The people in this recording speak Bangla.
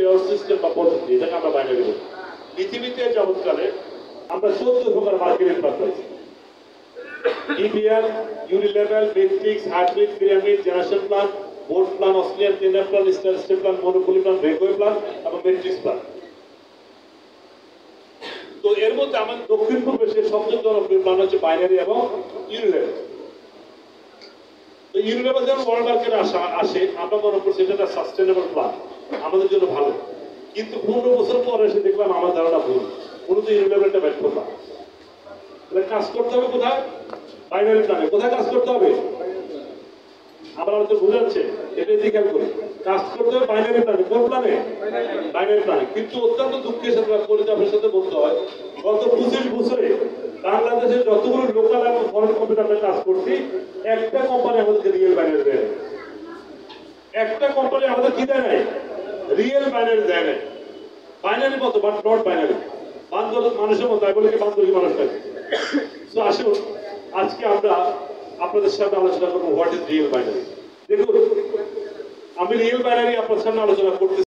পেয়ার সিস্টেম বা পদ্ধতি, এটাকে আমরা বাইনারি বলি। পৃথিবীতে যাবৎকালে আমরা 14 প্রকার মার্কেটের প্ল্যান পাইছি। DPR, unilevel, matrix, hybrid, pyramid, generation plan, board plan, Australian tender plan, star step plan, monopoly plan, breakaway plan এবং ম্যাট্রিক্স প্ল্যান। তো এর মধ্যে আমাদের দক্ষিণ পূর্বে সবচেয়ে জনপ্রিয় প্ল্যান হচ্ছে বাইনারি এবং ইউনিলেভেল। তো ইউনিলেভেল যখন ওয়ার্ল্ড মার্কেটে আসে আমরা মনে করছি এটা একটা সাস্টেনেবল প্ল্যান, আমাদের জন্য ভালো। কিন্তু 15 বছর পরে এসে দেখলাম আমার ধারণা ভুল, মূলত ইউনিলেভেলটা ব্যর্থ না। তাহলে কাজ করতে হবে কোথায়? বাইনারি প্ল্যানে। কোথায় কাজ করতে হবে? আমরা হয়তো বুঝে যাচ্ছে, এটা খেয়াল করি। কাজ করতে হবে বাইনারি প্ল্যানে। কোন প্ল্যানে? বাইনারি প্ল্যানে। কিন্তু অত্যন্ত দুঃখের সাথে পরিতাপের সাথে বলতে হয়, গত 25 বছরে বাংলাদেশে যতগুলো লোকাল এবং ফরেন কম্পিউটারে কাজ করছি, একটা কোম্পানি আমাদেরকে রিয়েল বাইনারি দেয়, একটা কোম্পানি আমাদের কি দেয় নাই? রিয়েল বাইনারি দেয় নাই। বাইনারি মতো বাট নট বাইনারি। বান্দর মানুষের মতো, তাই বলে কি বান্দর কি মানুষ থাকে? তো আসুন আজকে আমরা আপনাদের সামনে আলোচনা করবো হোয়াট ইজ রিয়েল বাইনারি। দেখুন, আমি রিয়েল বাইনারি আপনার সামনে আলোচনা করতে